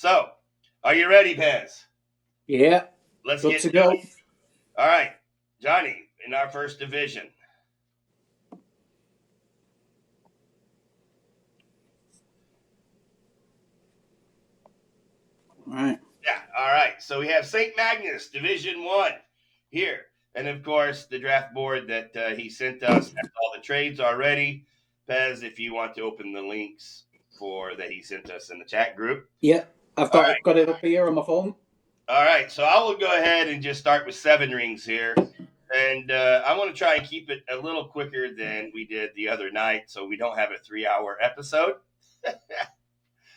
So, are you ready, Pez? Yeah. Let's Good get to go. All right, Johnny, in our first division. All right. Yeah, all right. So we have St. Magnus, Division 1 here. And of course, the draft board that he sent us has all the trades already. Pez, if you want to open the links for that he sent us in the chat group. Yeah. I've got it up here on my phone. All right, so I will go ahead and just start with 7 rings here. And I want to try and keep it a little quicker than we did the other night so we don't have a 3-hour episode.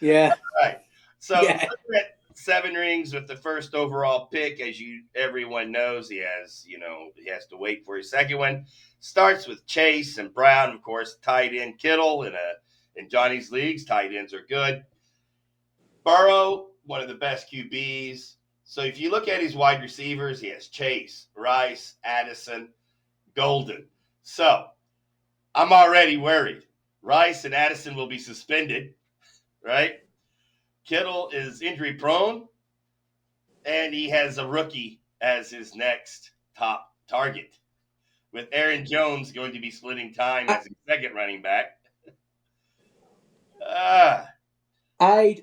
Yeah. All right. So Yeah. looking at 7 rings with the first overall pick, as everyone knows, he has to wait for his second one. Starts with Chase and Brown, of course, tight end Kittle in Johnny's leagues. Tight ends are good. Burrow, one of the best QBs. So if you look at his wide receivers, he has Chase, Rice, Addison, Golden. So I'm already worried. Rice and Addison will be suspended, right? Kittle is injury prone, and he has a rookie as his next top target, with Aaron Jones going to be splitting time as his second running back. I'd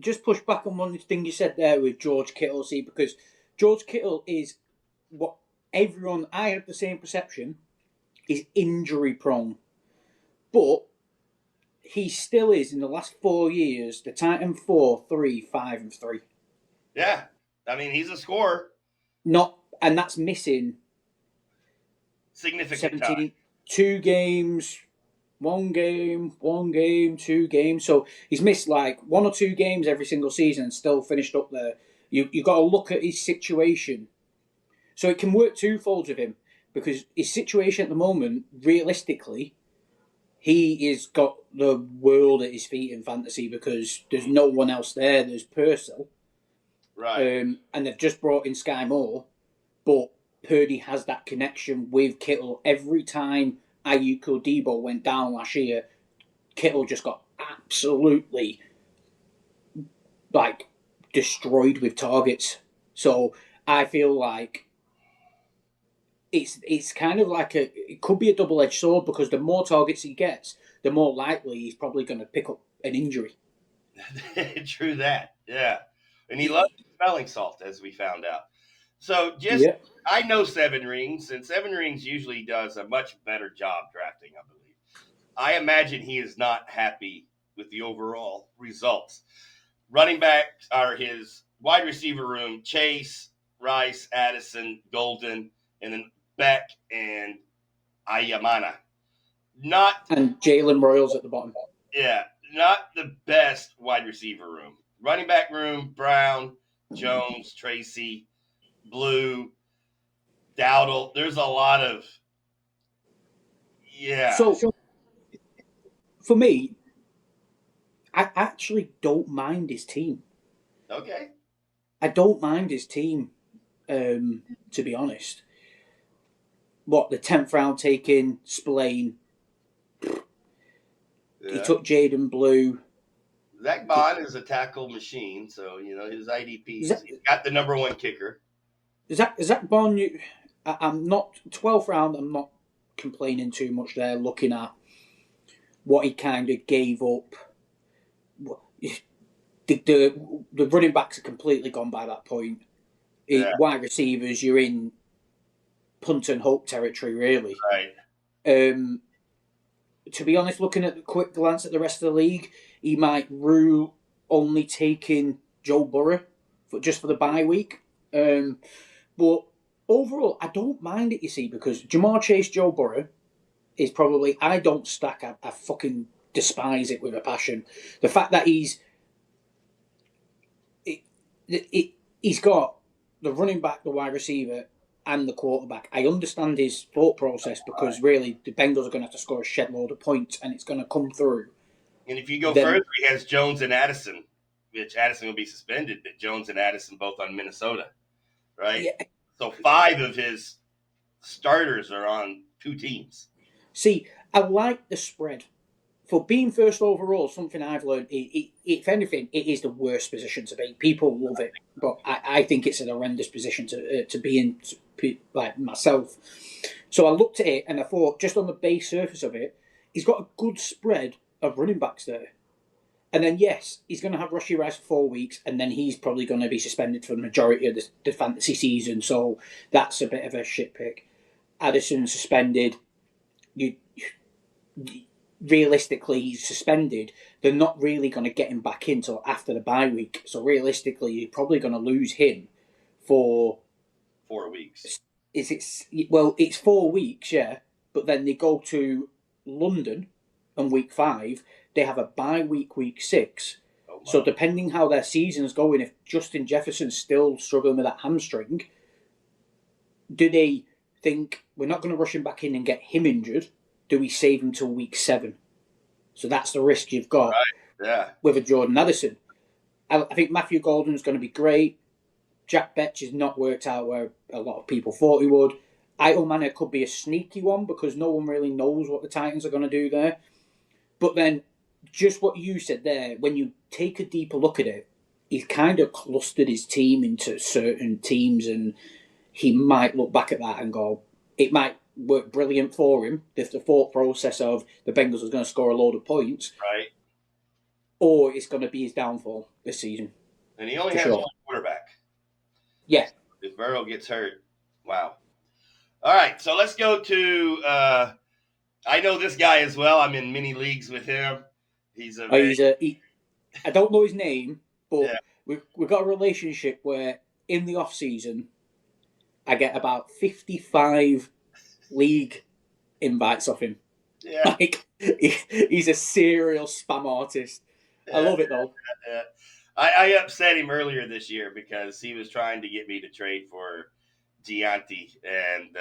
just push back on one thing you said there with George Kittle, see, because George Kittle is what I had the same perception, is injury prone. But he still is, in the last 4 years, the Titan 4-3-5-3. Yeah. I mean, he's a scorer. And that's missing significant time. 2 games, 1 game, 2 games. So he's missed like 1 or 2 games every single season and still finished up there. You've got to look at his situation. So it can work twofold with him, because his situation at the moment, realistically, he has got the world at his feet in fantasy because there's no one else there. There's Purcell. Right. And they've just brought in Sky Moore, but Purdy has that connection with Kittle. Every time Ayuk or Debo went down last year, Kittle just got absolutely destroyed with targets. So I feel like it's kind of like it could be a double-edged sword, because the more targets he gets, the more likely he's probably going to pick up an injury. True that, yeah. And he loves smelling salt, as we found out. So I know 7 rings, and 7 rings usually does a much better job drafting, I believe. I imagine he is not happy with the overall results. Running backs are his wide receiver room: Chase, Rice, Addison, Golden, and then Beck and Ayamana. And Jalen Royals at the bottom. Yeah, not the best wide receiver room. Running back room: Brown, Jones, Tracy, Blue, Dowdle. There's a lot of So for me, I actually don't mind his team. Okay. I don't mind his team, to be honest. What, the 10th round taking Spillane? Yeah. He took Jaden Blue. Zach Bond is a tackle machine, so his IDP. He's got the number 1 kicker. Zach Bond, I'm not 12th round. I'm not complaining too much there. Looking at what he kind of gave up. The running backs are completely gone by that point. Yeah. Wide receivers, you're in punt and hope territory, really. Right. To be honest, looking at the quick glance at the rest of the league, he might rule only taking Joe Burrow just for the bye week. But overall, I don't mind it, you see, because Jamar Chase, Joe Burrow is probably, I don't stack, I fucking despise it with a passion. The fact that he's got the running back, the wide receiver, and the quarterback. I understand his thought process, because really the Bengals are going to have to score a shed load of points, and it's going to come through. And if you go further, he has Jones and Addison, which Addison will be suspended, but Jones and Addison both on Minnesota, right? Yeah. So 5 of his starters are on 2 teams. See, I like the spread. for being first overall, something I've learned, if anything, it is the worst position to be. People love it, but I think it's an horrendous position to be in, like myself. So I looked at it and I thought, just on the base surface of it, he's got a good spread of running backs there. And then, yes, he's going to have Rashee Rice for 4 weeks, and then he's probably going to be suspended for the majority of the fantasy season. So that's a bit of a shit pick. Addison suspended. Realistically, he's suspended. They're not really going to get him back in until after the bye week. So realistically, you're probably going to lose him for 4 weeks. Is it? Well, it's 4 weeks, yeah. But then they go to London on week 5. They have a bye week, week 6. Oh, so depending how their season's going, if Justin Jefferson's still struggling with that hamstring, do they think we're not going to rush him back in and get him injured? Do we save him till week 7? So that's the risk you've got with a Jordan Addison. I think Matthew Golden's going to be great. Jack Betch has not worked out where a lot of people thought he would. Idle Manor could be a sneaky one because no one really knows what the Titans are going to do there. But then, just what you said there, when you take a deeper look at it, he's kind of clustered his team into certain teams, and he might look back at that and go, it might work brilliant for him if the thought process of the Bengals was going to score a load of points. Right. Or it's going to be his downfall this season. And he only has one quarterback. Yeah. If Burrow gets hurt, wow. All right, so let's go to I know this guy as well. I'm in many leagues with him. I don't know his name, but we've got a relationship where in the off season I get about 55 league invites off him. Yeah. Like he's a serial spam artist. Yeah. I love it though. Yeah. I upset him earlier this year because he was trying to get me to trade for Gianti, and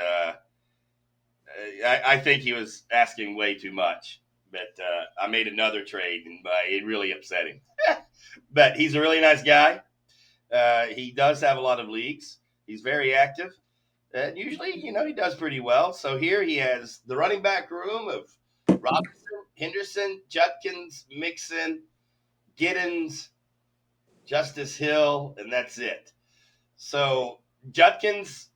I think he was asking way too much. But I made another trade, and it really upset him. But he's a really nice guy. He does have a lot of leagues. He's very active. And usually, he does pretty well. So here he has the running back room of Robinson, Henderson, Judkins, Mixon, Giddens, Justice Hill, and that's it. So Judkins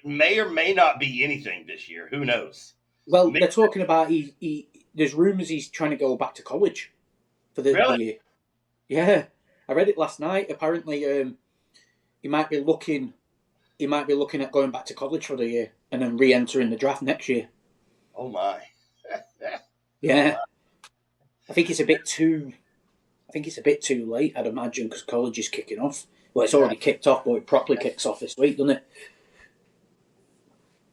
may or may not be anything this year. Who knows? Well, they're talking about there's rumours he's trying to go back to college for the year. Yeah, I read it last night. Apparently, he might be looking at going back to college for the year and then re-entering the draft next year. Oh my! Yeah, I think it's a bit too late. I'd imagine because college is kicking off. Well, it's already kicked off, but it properly kicks off this week, doesn't it?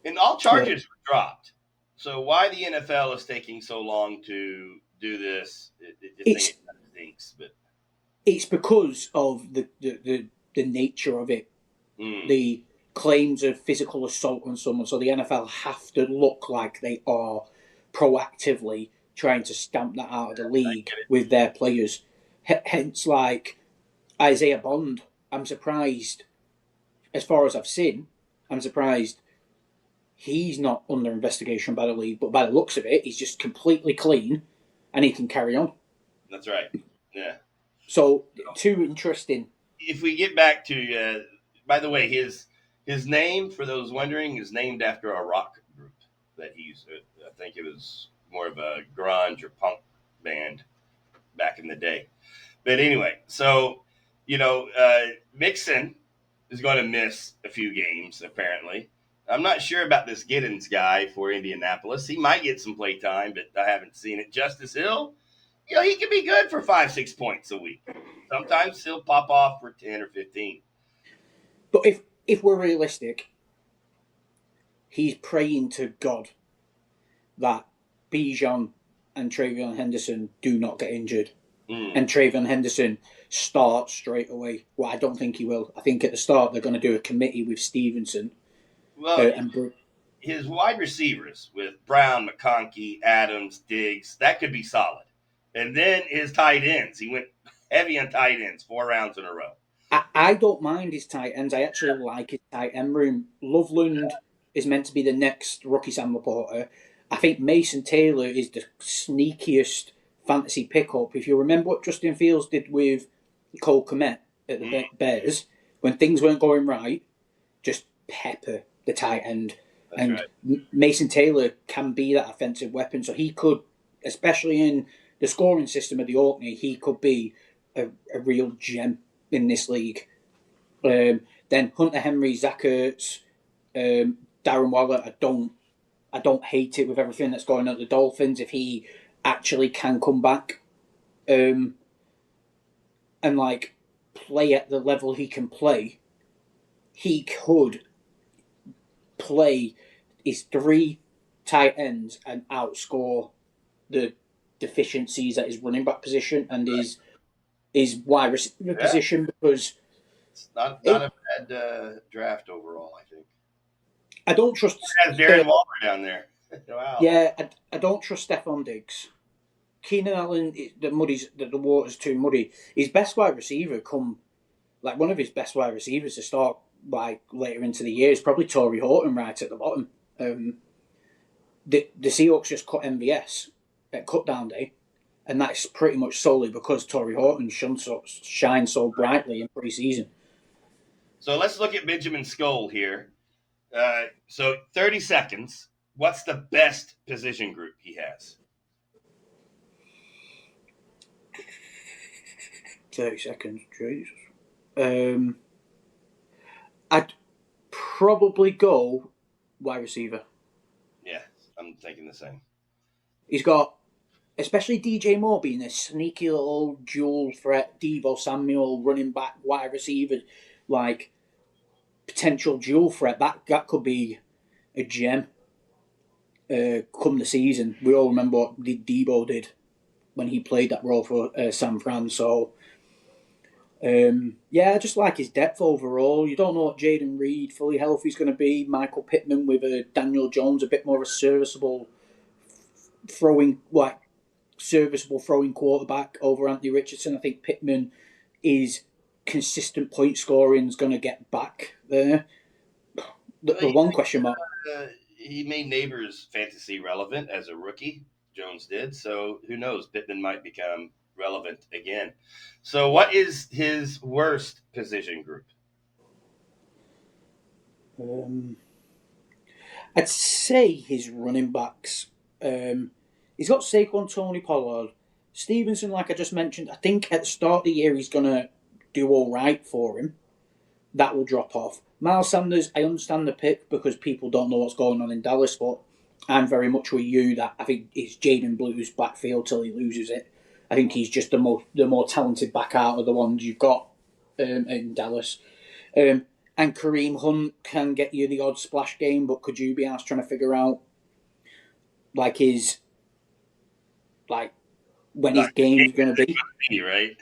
And all charges were dropped. So why the NFL is taking so long to do this? It stinks, but it's because of the nature of it. The claims of physical assault on someone, so the NFL have to look like they are proactively trying to stamp that out of the league with their players. Hence, like Isaiah Bond, I'm surprised, as far as I've seen, I'm surprised he's not under investigation by the league, but by the looks of it, he's just completely clean and he can carry on. That's right. Yeah. So, too interesting. If we get back to, by the way, his name, for those wondering, is named after a rock group that he used. I think it was more of a grunge or punk band back in the day. But anyway, so, Mixon is going to miss a few games, apparently. I'm not sure about this Giddens guy for Indianapolis. He might get some play time, but I haven't seen it. Justice Hill, he can be good for 5-6 points a week. Sometimes he'll pop off for 10 or 15. But if we're realistic, he's praying to God that Bijan and Travion Henderson do not get injured. And Travion Henderson starts straight away. Well, I don't think he will. I think at the start they're going to do a committee with Stevenson. Well, his wide receivers with Brown, McConkey, Adams, Diggs, that could be solid. And then his tight ends. He went heavy on tight ends 4 rounds in a row. I don't mind his tight ends. I actually like his tight end room. Loveland is meant to be the next rookie Sam Laporta. I think Mason Taylor is the sneakiest fantasy pickup. If you remember what Justin Fields did with Cole Kmet at the Bears, when things weren't going right, just pepper the tight end. That's and right. Mason Taylor can be that offensive weapon. So he could, especially in the scoring system of the Orkney, he could be a real gem in this league. Then Hunter Henry, Zach Ertz, Darren Waller. I don't hate it with everything that's going on at the Dolphins. If he actually can come back, and like play at the level he can play, he could play his 3 tight ends and outscore the deficiencies at his running back position and his wide receiver position, because it's not a bad draft overall, I think. I don't trust. It has Darren Waller down there. Wow. Yeah, I don't trust Stephon Diggs. Keenan Allen, the water's too muddy. His best wide receiver one of his best wide receivers to start like later into the year is probably Torrey Horton right at the bottom. The Seahawks just cut MVS at cut down day, and that's pretty much solely because Torrey Horton shines so brightly in preseason. So let's look at Benjamin Skoll here. So 30 seconds. What's the best position group he has? 30 seconds, Jesus. I'd probably go wide receiver. Yeah, I'm thinking the same. He's got, especially DJ Moore being a sneaky little dual threat, Deebo Samuel, running back, wide receiver, like potential dual threat. That could be a gem come the season. We all remember what Deebo did when he played that role for San Fran. So, I just like his depth overall. You don't know what Jaden Reed, fully healthy, is going to be. Michael Pittman with Daniel Jones, a bit more of a serviceable throwing quarterback over Anthony Richardson. I think Pittman is consistent point scoring, is going to get back there. The one question mark. He made Neighbors fantasy relevant as a rookie. Jones did. So who knows? Pittman might become relevant again. So what is his worst position group? I'd say his running backs. He's got Saquon, Tony Pollard, Stevenson. Like I just mentioned, I think at the start of the year he's gonna do all right for him. That will drop off. Miles Sanders, I understand the pick because people don't know what's going on in Dallas, but I'm very much with you that I think it's Jaden Blue's backfield till he loses it. I think he's just the more talented back out of the ones you've got in Dallas. And Kareem Hunt can get you the odd splash game, but could you be asked trying to figure out when his game's going to be? Right.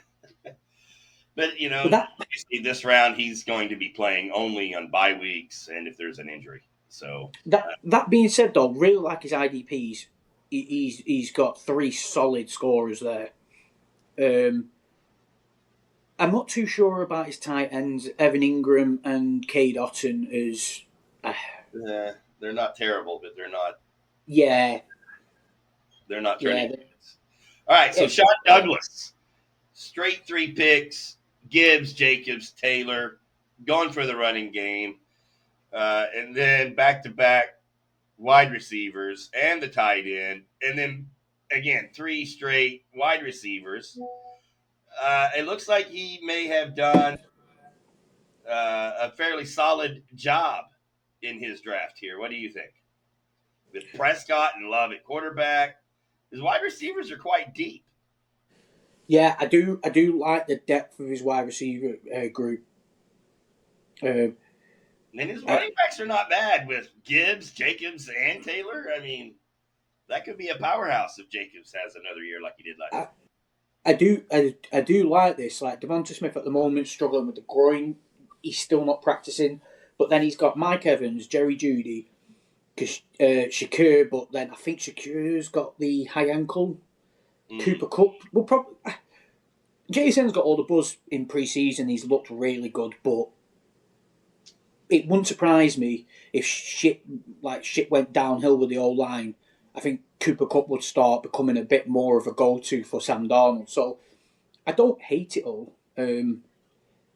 But, obviously this round he's going to be playing only on bye weeks and if there's an injury. So that being said, though, really like his IDPs. He's got 3 solid scorers there. I'm not too sure about his tight ends. Evan Ingram and Cade Otton is... they're not terrible, but they're not... Yeah. They're not turning. All right, so Sean Douglas. Straight 3 picks. Gibbs, Jacobs, Taylor. Going for the running game. And then back-to-back wide receivers and the tight end. And then, again, 3 straight wide receivers. It looks like he may have done a fairly solid job in his draft here. What do you think? With Prescott and Love at quarterback, his wide receivers are quite deep. Yeah, I do like the depth of his wide receiver group. And his running backs are not bad with Gibbs, Jacobs, and Taylor. I mean, that could be a powerhouse if Jacobs has another year like he did last year. I do like this. Like Devonta Smith at the moment struggling with the groin. He's still not practicing. But then he's got Mike Evans, Jerry Jeudy, Shakur, but then I think Shakur's got the high ankle. Cooper Kupp will probably... Jason's got all the buzz in pre-season. He's looked really good, but it wouldn't surprise me if shit went downhill with the old line. I think Cooper Kupp would start becoming a bit more of a go-to for Sam Darnold. So I don't hate it all.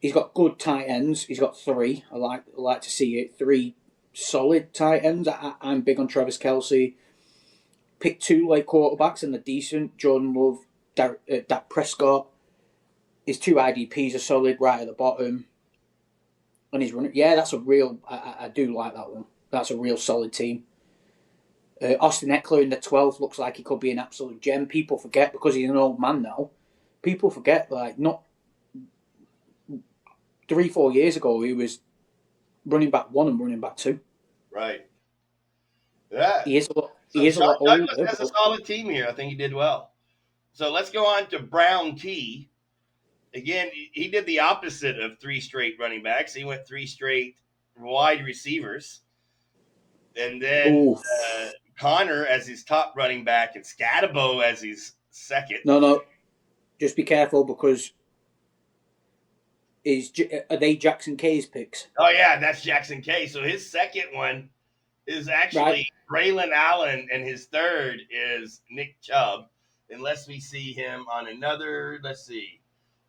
He's got good tight ends. He's got three. I like to see it. Three solid tight ends. I'm big on Travis Kelce. Pick two like quarterbacks and they're decent. Jordan Love, Dak Prescott. His two IDPs are solid right at the bottom. And he's running. Yeah, that's a real. I do like that one. That's a real solid team. Austin Eckler in the 12th looks like he could be an absolute gem. People forget because he's an old man now. People forget like not 3-4 years ago he was running back 1 and running back 2. Right. Yeah. He is a lot. So He is a lot older. Douglas has a solid team here. I think he did well. So let's go on to Brown T. Again, he did the opposite of 3 straight running backs. He went 3 straight wide receivers. And then Connor as his top running back and Scatabo as his second. No. Just be careful because are they Jackson K's picks? Oh, yeah, that's Jackson K. So his second one is actually Braylon Allen, and his third is Nick Chubb. Unless we see him on another, let's see.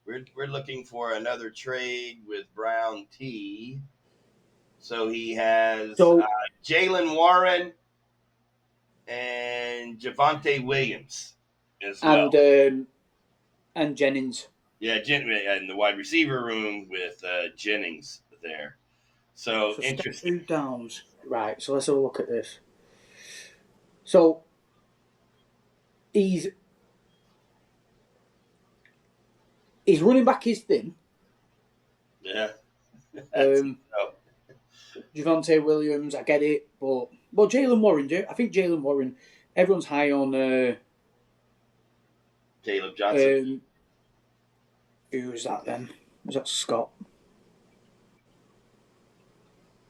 We're looking for another trade with Brown T. So he has Jalen Warren and Javonte Williams as well. And Jennings. Yeah, in the wide receiver room with Jennings there. So interesting. 2 downs. Right, so let's have a look at this. So he's running back is thin. Yeah. Javonte Williams, I get it, but Jalen Warren, I think Jalen Warren, everyone's high on Caleb Johnson. Who was that then? Was that Scott?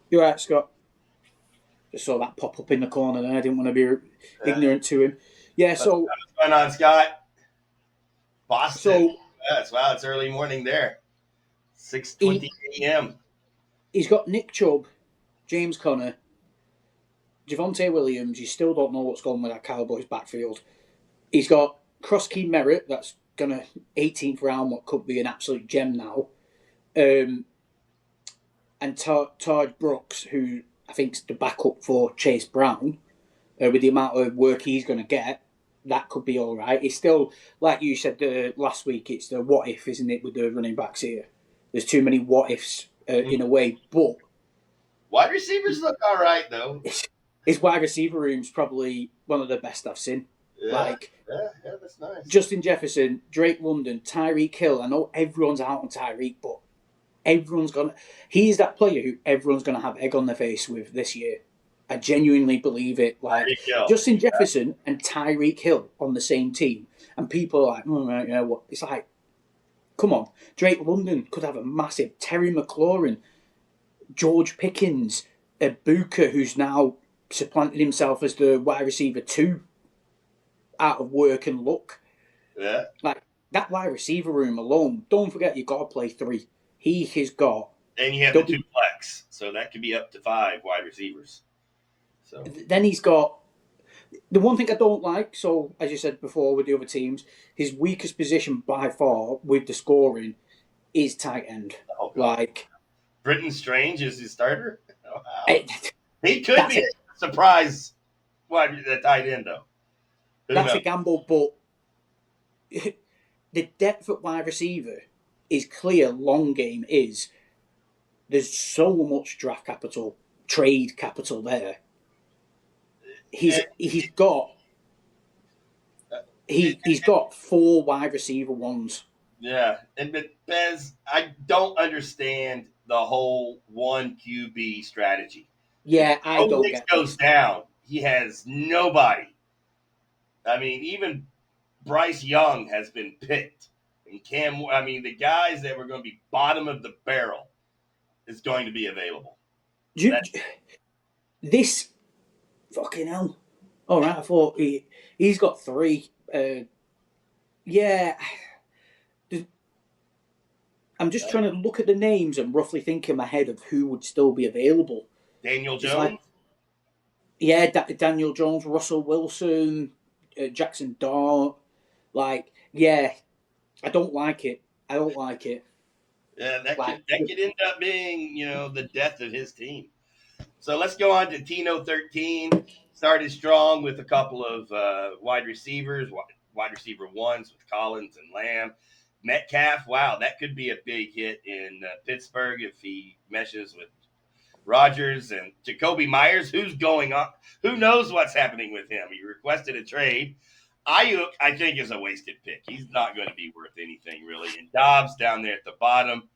You're right, Scott. Just saw that pop up in the corner there. I didn't want to be ignorant to him. Yeah, so... What's going on, Scott? Boston. Wow, it's early morning there. 6:20 a.m. He's got Nick Chubb, James Conner, Javonte Williams. You still don't know what's going on with that Cowboys backfield. He's got Krosky Merritt, that's going to 18th round, what could be an absolute gem now. And Todd Brooks, who I think is the backup for Chase Brown, with the amount of work he's going to get, that could be all right. It's still, like you said last week, it's the what if, isn't it, with the running backs here? There's too many what ifs in a way, but wide receivers look all right though. His wide receiver room's probably one of the best I've seen. Yeah, that's nice. Justin Jefferson, Drake London, Tyreek Hill. I know everyone's out on Tyreek, but he's that player who everyone's gonna have egg on their face with this year. I genuinely believe it. Like Justin Jefferson and Tyreek Hill on the same team, and people are like, what? It's like, come on, Drake London could have a massive. Terry McLaurin, George Pickens, Ibuka, who's now supplanted himself as the wide receiver 2, out of work and luck. Yeah, like that wide receiver room alone. Don't forget, you've got to play 3. He has got, and you have the 2 flex, so that could be up to 5 wide receivers. So then he's got the one thing I don't like. So as you said before with the other teams, his weakest position by far with the scoring is tight end. Oh, like Britton Strange is his starter. Oh, wow. He could be a surprise the tight end though. That's a gamble, but the depth at wide receiver is clear. Long game is there's so much draft capital, trade capital there. He's got 4 wide receiver ones. Yeah, but Bez, I don't understand the whole 1 QB strategy. Yeah, I don't get it. Goes down. He has nobody. I mean, even Bryce Young has been picked, and the guys that were going to be bottom of the barrel is going to be available. This fucking hell. All right, I thought he's got 3. Yeah. I'm just trying to look at the names and roughly think in my head of who would still be available. Daniel Jones? Yeah, Daniel Jones, Russell Wilson, Jackson Dart. Like, yeah, I don't like it. I don't like it. Yeah, Like, that could end up being, the death of his team. So let's go on to Tino 13. Started strong with a couple of wide receivers, wide receiver ones with Collins and Lamb. Metcalf, wow, that could be a big hit in Pittsburgh if he meshes with Rodgers and Jacoby Myers. Who's going on? Who knows what's happening with him? He requested a trade. Ayuk, I think, is a wasted pick. He's not going to be worth anything really. And Dobbs down there at the bottom.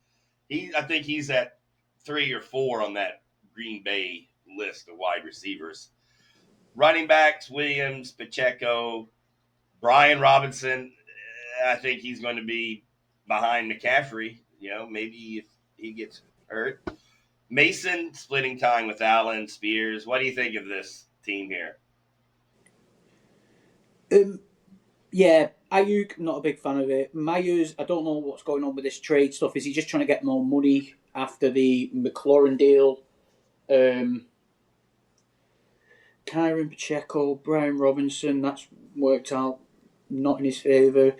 I think he's at 3 or 4 on that Green Bay list of wide receivers. Running backs: Williams, Pacheco, Brian Robinson. I think he's going to be behind McCaffrey. Maybe if he gets hurt. Mason splitting time with Allen, Spears. What do you think of this team here? yeah, Ayuk, not a big fan of it. Myers, I don't know what's going on with this trade stuff. Is he just trying to get more money after the McLaurin deal? Kyron Pacheco, Brian Robinson, that's worked out not in his favour.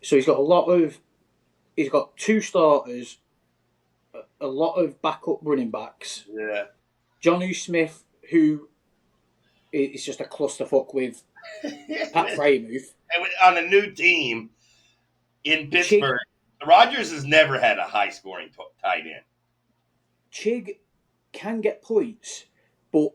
So he's got 2 starters, a lot of backup running backs. Yeah. Jonnu Smith, who is just a clusterfuck with Pat Freiermuth. And on a new team in Pittsburgh, Rodgers has never had a high scoring tight end. Chig can get points, but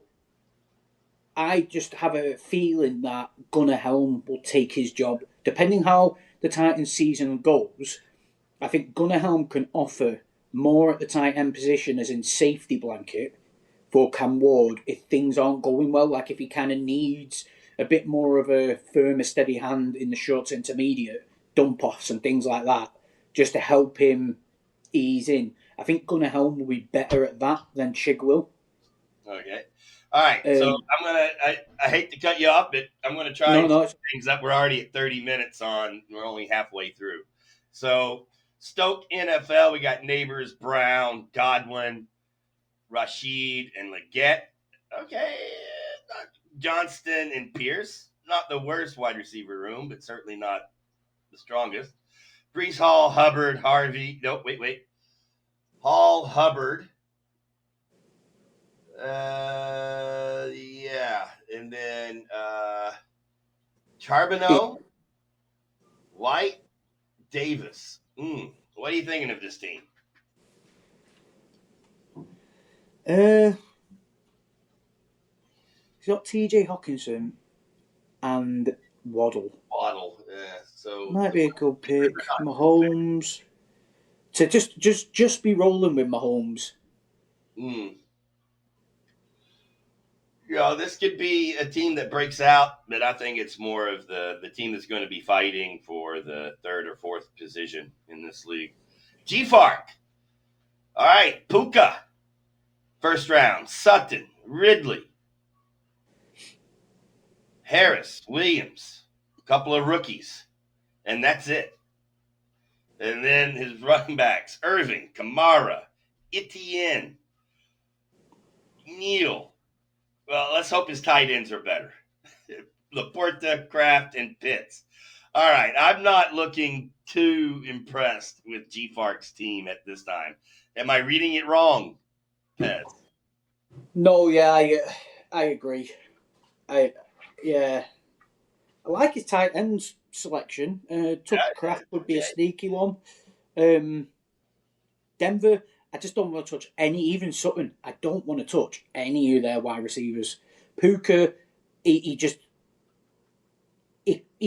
I just have a feeling that Gunnar Helm will take his job. Depending how the Titans season goes, I think Gunnar Helm can offer more at the tight end position as in safety blanket for Cam Ward if things aren't going well. Like if he kind of needs a bit more of a firmer, steady hand in the short to intermediate dump offs and things like that, just to help him ease in. I think Gunnar Helm will be better at that than Chig will. Okay. All right. So I hate to cut you off, but I'm gonna try things up. We're already at 30 minutes on. We're only halfway through. So Stoke NFL, we got Neighbors, Brown, Godwin, Rashid, and Leggett. Okay. Johnston and Pierce. Not the worst wide receiver room, but certainly not the strongest. Brees Hall, Hubbard, Harvey. Nope, wait. Hall, Hubbard. Yeah. And then Charbonneau, White, Davis. What are you thinking of this team? He's got TJ Hawkinson and Waddle. So might be a good pick. Mahomes. To just be rolling with Mahomes. This could be a team that breaks out, but I think it's more of the team that's going to be fighting for the 3rd or 4th position in this league. G-Fark. All right, Puka. First round. Sutton, Ridley, Harris, Williams, a couple of rookies, and that's it. And then his running backs: Irving, Kamara, Etienne, Neal. Well, let's hope his tight ends are better. Laporta, Kraft, and Pitts. All right, I'm not looking too impressed with G-Fark's team at this time. Am I reading it wrong, Pez? No, yeah, I agree. I like his tight ends selection. Kraft would be a sneaky one. Denver, I just don't want to touch any, even Sutton, I don't want to touch any of their wide receivers. Puka, he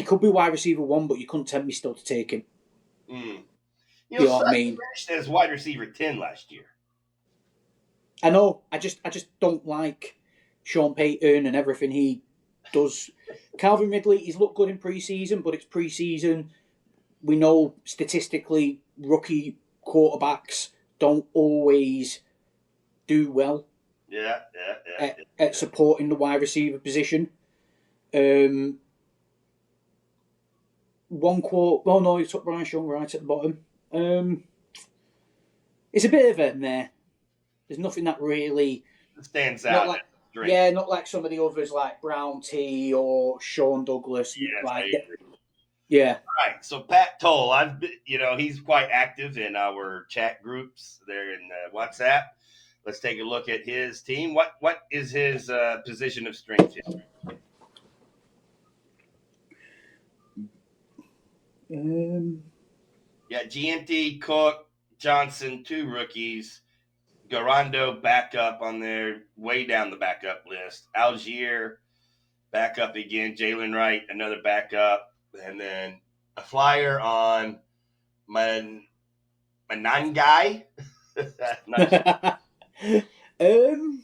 could be wide receiver 1, but you couldn't tempt me still to take him. You know what I mean? He finished as wide receiver 10 last year. I know. I just don't like Sean Payton and everything he does. Calvin Ridley, he's looked good in pre-season, but it's pre-season. We know statistically rookie quarterbacks don't always do well. At supporting the wide receiver position. Well, no, he took Bryce Young right at the bottom. It's a bit of a meh. There's nothing that really stands out. strength. Yeah, not like some of the others like Brown T or Sean Douglas. Yes, I Like, agree. yeah. All right, so Pat Toll, he's quite active in our chat groups there in WhatsApp. Let's take a look at his team. What is his position of strength here? Um, Yeah, GNT, Cook, Johnson, 2 rookies. Garando backup on there, way down the backup list. Algier backup again. Jalen Wright, another backup, and then a flyer on Manangai. Not sure. um,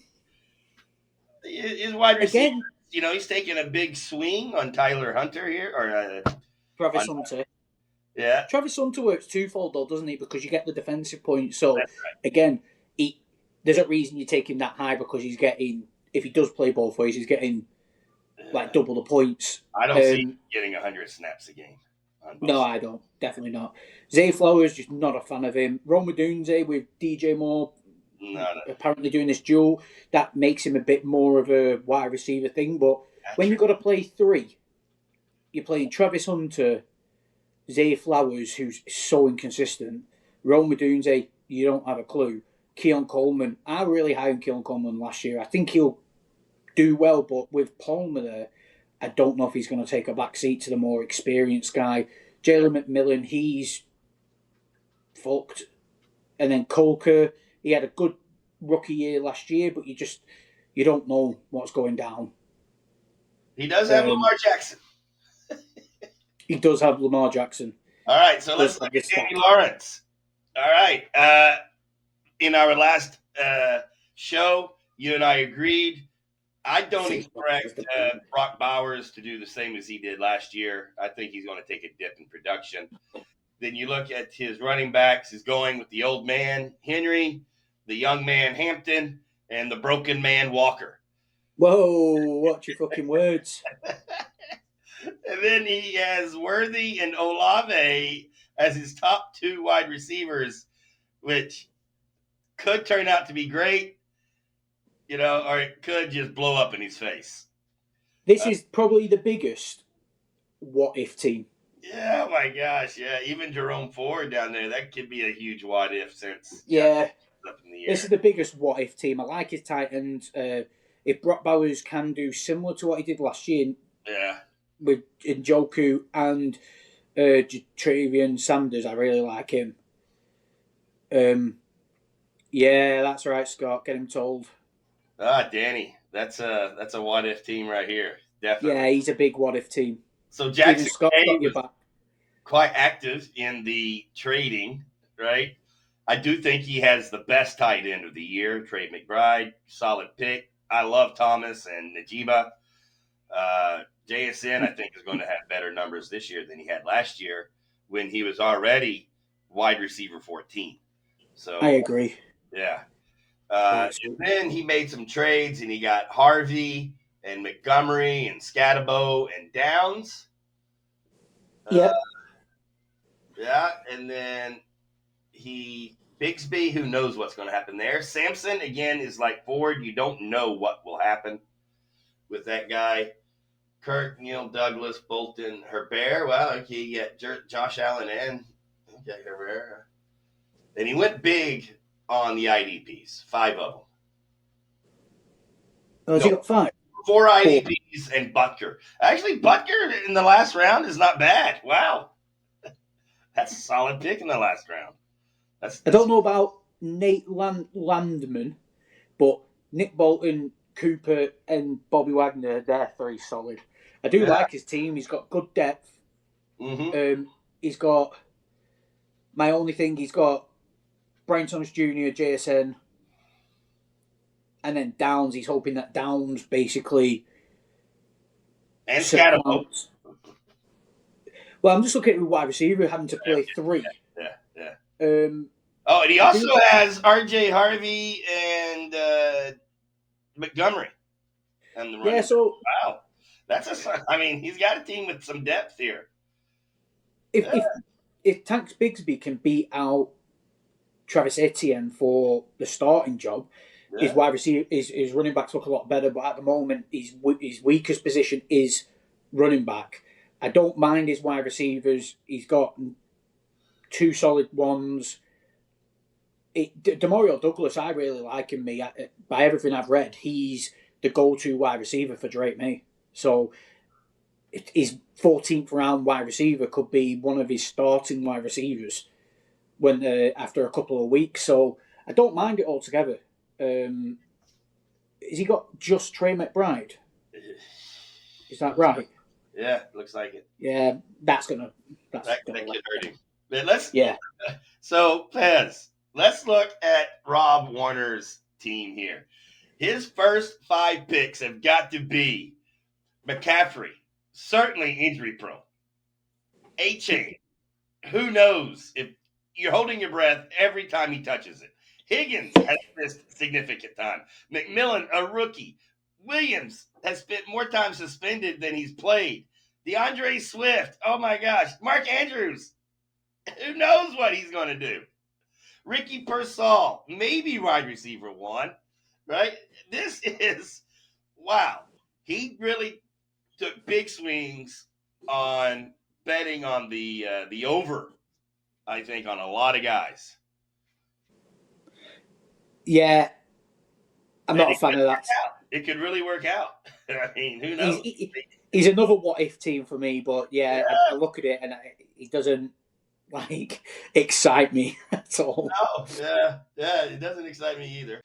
His wide receiver. again, He's taking a big swing on Tyler Hunter here, or Travis on Hunter. yeah. Travis Hunter works twofold though, doesn't he? Because you get the defensive points. So That's again, there's a reason you take him that high because he's getting. If he does play both ways, he's getting right. like double the points. I don't see him getting 100 snaps a game. No, I don't. Definitely not. Zay Flowers, just not a fan of him. Roma Dunze with DJ Moore No. apparently doing this duel. That makes him a bit more of a wide receiver thing. But when you've got to play 3, you're playing Travis Hunter, Zay Flowers, who's so inconsistent. Roma Dunze, you don't have a clue. Keon Coleman, I really high on Keon Coleman last year. I think he'll do well, but with Palmer there, I don't know if he's going to take a back seat to the more experienced guy. Jalen McMillan, he's fucked. And then Colker, he had a good rookie year last year, but you don't know what's going down. He does have Lamar Jackson. He does have Lamar Jackson. All right, so let's look at Danny Lawrence. All right. In our last show, you and I agreed. I don't expect Brock Bowers to do the same as he did last year. I think he's going to take a dip in production. Then you look at his running backs. He's going with the old man, Henry, the young man, Hampton, and the broken man, Walker. Whoa, watch your fucking words. And then he has Worthy and Olave as his top 2 wide receivers, which could turn out to be great, or it could just blow up in his face. This is probably the biggest what-if team. Yeah, oh my gosh, yeah. Even Jerome Ford down there, that could be a huge what-if since... Yeah, up in the air. This is the biggest what-if team. I like his tight ends. If Brock Bowers can do similar to what he did last year with Njoku and Travian Sanders, I really like him. Yeah, that's right, Scott. Get him told. Danny, that's a what-if team right here. Definitely. Yeah, he's a big what-if team. So Jackson was quite active in the trading, right? I do think he has the best tight end of the year. Trey McBride, solid pick. I love Thomas and Najiba. JSN, I think, is going to have better numbers this year than he had last year when he was already wide receiver 14. So I agree. Yeah. And then he made some trades, and he got Harvey and Montgomery and Scatabo and Downs. Yeah. And then Bigsby, who knows what's going to happen there. Sampson, again, is like Ford. You don't know what will happen with that guy. Kirk, Neil, Douglas, Bolton, Herbert. Well, okay, you got Josh Allen and you got Herbert. And he went big on the IDPs, 5 of them. Oh, he got 5? 4 IDPs and Butker. Actually, Butker in the last round is not bad. Wow. That's a solid pick in the last round. I don't know about Nate Landman, but Nick Bolton, Cooper, and Bobby Wagner, they're 3 solid. I do like his team. He's got good depth. Mm-hmm. He's got... My only thing, he's got Brian Thomas Jr., JSN, and then Downs. He's hoping that Downs basically... And Scatterbo. Well, I'm just looking at the wide receiver having to play 3. Yeah. And he also has R.J. Harvey and Montgomery. Yeah, so... Wow. He's got a team with some depth here. If Tanks Bigsby can beat out Travis Etienne for the starting job, his wide receiver, his running backs look a lot better. But at the moment, his weakest position is running back. I don't mind his wide receivers. He's got two solid ones. Demario Douglas, I really like him. By everything I've read, he's the go-to wide receiver for Drake May. So his 14th round wide receiver could be one of his starting wide receivers when after a couple of weeks. So I don't mind it altogether. Has he got just Trey McBride? Is that right? Yeah, looks like it. Yeah, that could hurt him. But so Pez, let's look at Rob Warner's team here. His first 5 picks have got to be McCaffrey, certainly injury prone. A-Chain, who knows if you're holding your breath every time he touches it. Higgins has missed significant time. McMillan, a rookie. Williams has spent more time suspended than he's played. DeAndre Swift, oh my gosh. Mark Andrews, who knows what he's going to do. Ricky Pearsall, maybe wide receiver 1, right? This is, wow. He really took big swings on betting on the over, I think, on a lot of guys. Yeah, I'm not a fan of that. It could really work out. I mean, who knows? He's another what-if team for me, but I look at it and he doesn't excite me at all. No, it doesn't excite me either.